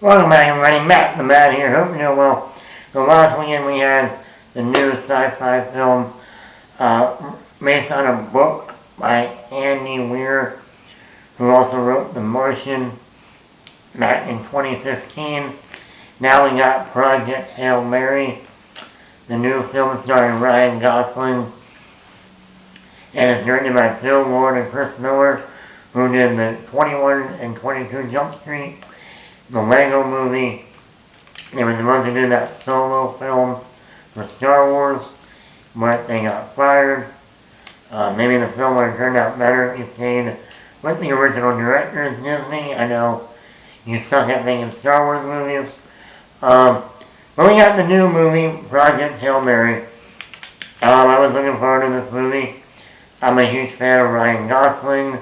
Welcome back everybody, Matt the Man here, hope you're doing well. So last weekend we had the new sci-fi film based on a book by Andy Weir, who also wrote The Martian back in 2015. Now we got Project Hail Mary, the new film starring Ryan Gosling, and it's directed by Phil Lord and Chris Miller, who did the 21 and 22 Jump Street, the Lego movie. They were supposed to do that solo film for Star Wars, but they got fired. Maybe the film would have turned out better if you stayed with the original directors, Disney. I know you suck at making Star Wars movies. But we got the new movie, Project Hail Mary. I was looking forward to this movie. I'm a huge fan of Ryan Gosling,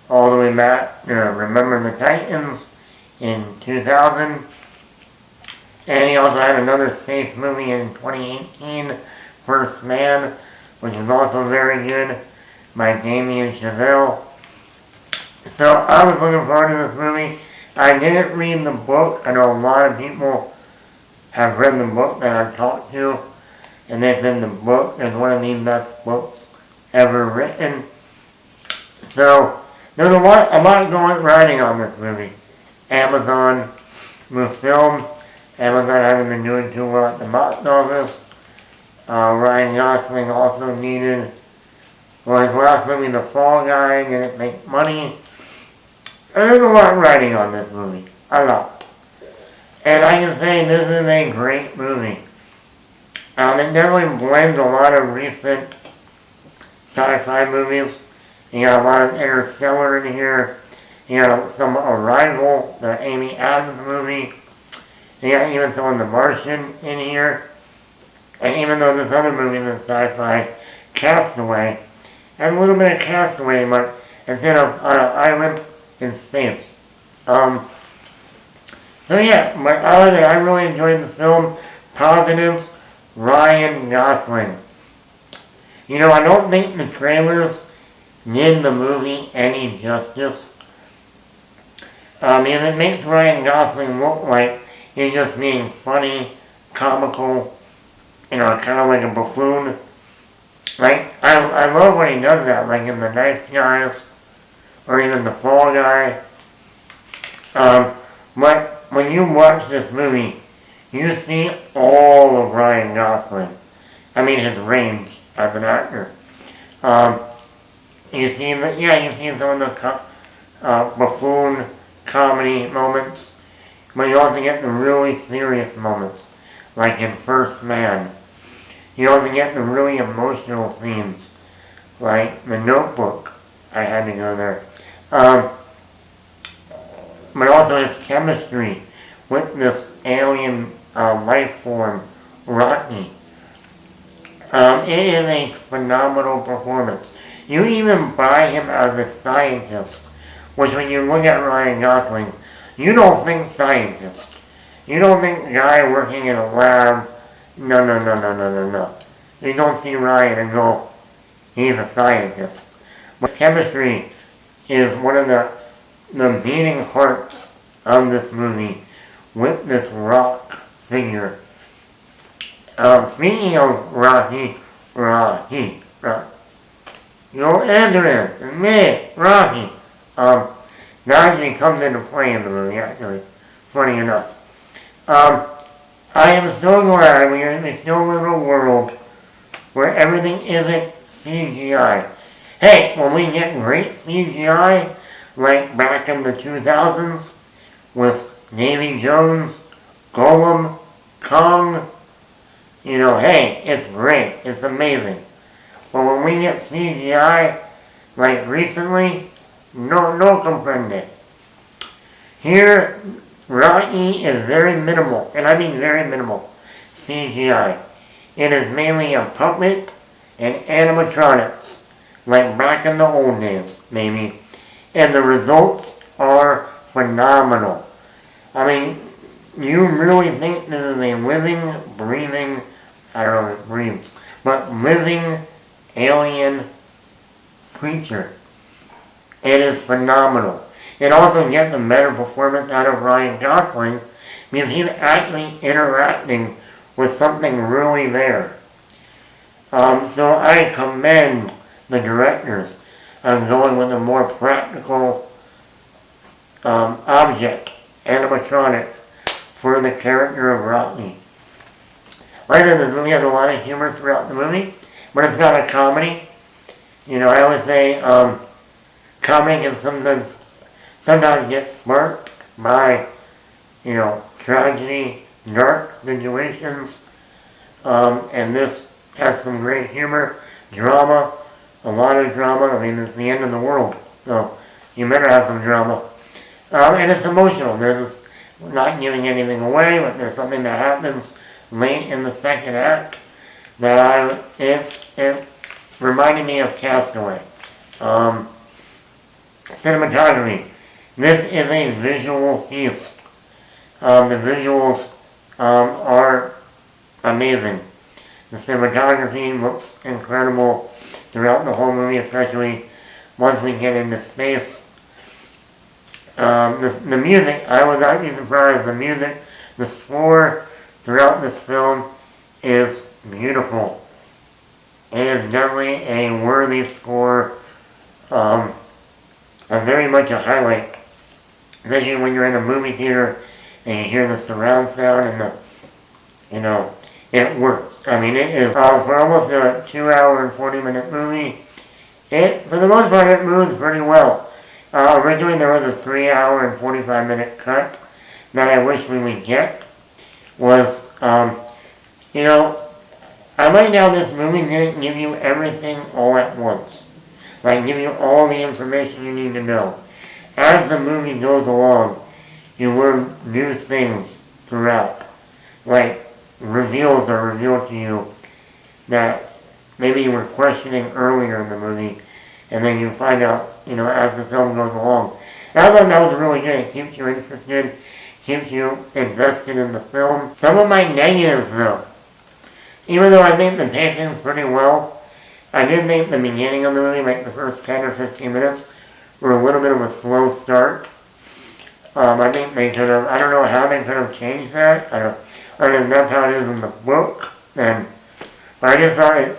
all the way back to Remember the Titans in 2000. And he also had another space movie in 2018, First Man, which is also very good, by Damien Chazelle. So I was looking forward to this movie. I didn't read the book. I know a lot of people have read the book that I've talked to, and they said the book is one of the best books ever written. So there's a lot going riding on this movie. Amazon with film. Amazon hasn't been doing too well at the box office. Ryan Gosling also needed, well, his last movie, The Fall Guy, didn't make money. And there's a lot riding on this movie. A lot. And I can say this is a great movie. It definitely blends a lot of recent sci-fi movies. You got a lot of Interstellar in here. You got some Arrival, the Amy Adams movie. You got even some of The Martian in here. And even though this other movie is sci-fi, Castaway, has a little bit of Castaway, but instead of on an island in space. So yeah, but other than I really enjoyed the film. Positives, Ryan Gosling. You know, I don't think the trailers did the movie any justice. Because it makes Ryan Gosling look like he's just being funny, comical, kind of like a buffoon. Like, I love when he does that, like in The Nice Guys, or even The Fall Guy. But when you watch this movie, you see all of Ryan Gosling. I mean, his range as an actor. You see some of the buffoon comedy moments, but you also get the really serious moments, like in First Man. You also get the really emotional scenes, like The Notebook. I had to go there. But also his chemistry with this alien life form, Rodney. It is a phenomenal performance. You even buy him as a scientist, which when you look at Ryan Gosling, you don't think scientist. You don't think guy working in a lab. No. You don't see Ryan and go, he's a scientist. But chemistry is one of the beating hearts of this movie with this rock figure. Speaking of Rocky, you'll answer it. It's me, Rocky. That actually comes into play in the movie, actually. Funny enough. I am so glad we are in this new little world where everything isn't CGI. Hey, when we get great CGI, like back in the 2000s, with Davy Jones, Golem, Kong, hey, it's great, it's amazing. But when we get CGI, like recently, no comprende. Here, Rocky is very minimal, and I mean very minimal, CGI. It is mainly a puppet and animatronics, like back in the old days, maybe. And the results are phenomenal. I mean, you really think this is a living, breathing, I don't know if it breathes, but living alien creature. It is phenomenal. It also gets a better performance out of Ryan Gosling Because he's actually interacting with something really there. So I commend the directors on going with a more practical object, animatronic, for the character of Rodney. Like I said, this movie has a lot of humor throughout the movie, but it's not a comedy. You know, I always say comedy can sometimes get smirked by, you know, tragedy, dark situations, and this has some great humor, drama, a lot of drama. I mean, it's the end of the world, so you better have some drama. And it's emotional. We're not giving anything away, but there's something that happens late in the second act that it reminded me of Castaway. Cinematography. This is a visual feast. The visuals are amazing. The cinematography looks incredible throughout the whole movie, especially once we get into space. The music, I was actually surprised. The music, the score throughout this film is beautiful. It is definitely a worthy score, very much a highlight, especially when you're in a movie theater and you hear the surround sound and it works. I mean, it is, for almost a 2-hour and 40-minute movie, for the most part, it moves pretty well. Originally there was a 3-hour and 45-minute cut that I wish we would get. Was, I like how this movie didn't give you everything all at once. Like, give you all the information you need to know. As the movie goes along, you learn new things throughout. Like, reveals are revealed to you that maybe you were questioning earlier in the movie, and then you find out, as the film goes along. And I thought that was really good. It keeps you interested, keeps you invested in the film. Some of my negatives, though, even though I think the pacing's pretty well, I did think the beginning of the movie, like the first 10 or 15 minutes, were a little bit of a slow start. I think they could have, I don't know how they could have changed that. I don't know if that's how it is in the book. But I just thought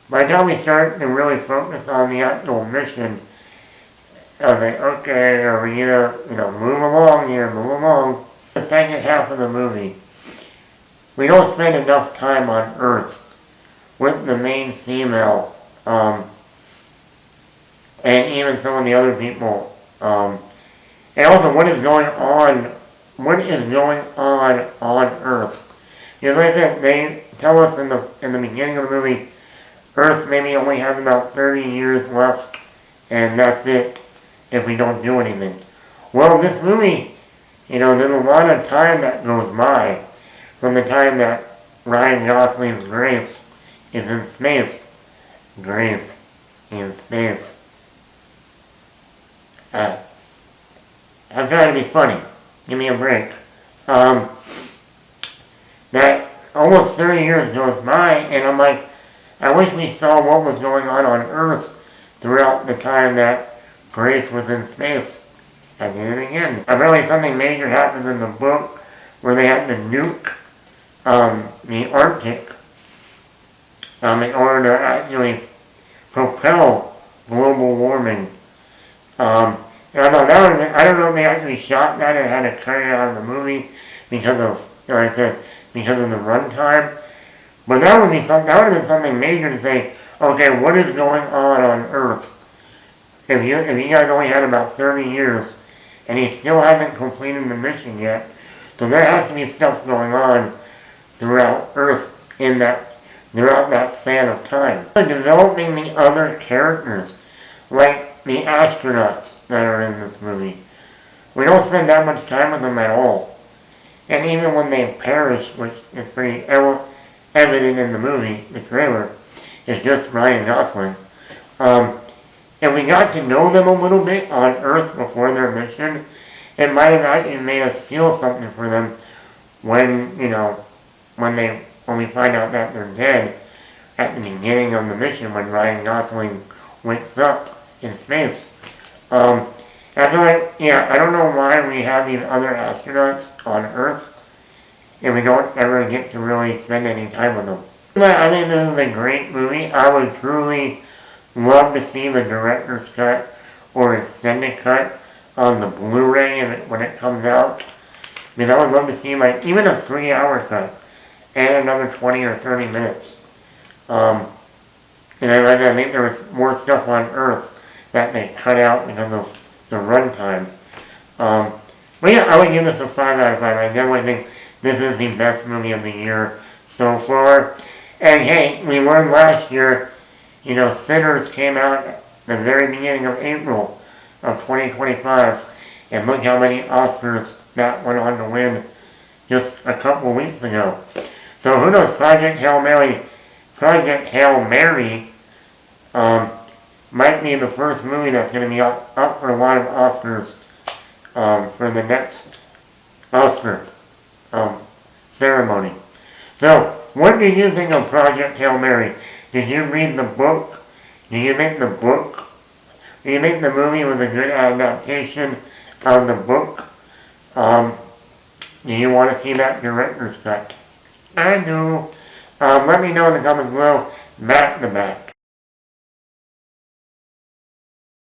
by the time we start to really focus on the actual mission, I was like, okay, are we gonna, move along here, move along. The second half of the movie, we don't spend enough time on Earth with the main female, and even some of the other people, and also what is going on on Earth. Because like I said, they tell us in the beginning of the movie, Earth maybe only has about 30 years left, and that's it if we don't do anything. Well, this movie, there's a lot of time that goes by from the time that Ryan Gosling's Grace is in space. Grace in space. I'm trying to be funny. Give me a break. That almost 30 years goes by, and I'm like, I wish we saw what was going on Earth throughout the time that Grace was in space. I did it again. Apparently something major happens in the book where they had to nuke the Arctic in order to actually propel global warming. And I thought that was, I don't know if they actually shot that and had to cut it out of the movie because of, like I said, because of the runtime. But that would have been something major to say, okay, what is going on Earth? If you guys only had about 30 years, and he still hasn't completed the mission yet, so there has to be stuff going on throughout Earth throughout that span of time. Developing the other characters, like the astronauts that are in this movie. We don't spend that much time with them at all. And even when they perish, which is pretty evident in the movie, the trailer, it's just Ryan Gosling. If we got to know them a little bit on Earth before their mission, it might have actually made us feel something for them when we find out that they're dead at the beginning of the mission when Ryan Gosling wakes up in space. And I feel like, yeah, I don't know why we have these other astronauts on Earth and we don't ever get to really spend any time with them. But I think this is a great movie. I would truly love to see the director's cut or extended cut on the Blu-ray when it comes out. I mean, I would love to see like even a 3-hour cut and another 20 or 30 minutes. And I think there was more stuff on Earth that they cut out because of the runtime. But yeah, I would give this a 5 out of 5. I definitely think this is the best movie of the year so far. And hey, we learned last year, Sinners came out at the very beginning of April of 2025. And look how many Oscars that went on to win just a couple weeks ago. So who knows, Project Hail Mary might be the first movie that's going to be up for a lot of Oscars for the next Oscar ceremony. So, what do you think of Project Hail Mary? Did you read the book? Do you think the movie was a good adaptation of the book? Do you want to see that director's cut? I do. Let me know in the comments below, back to back.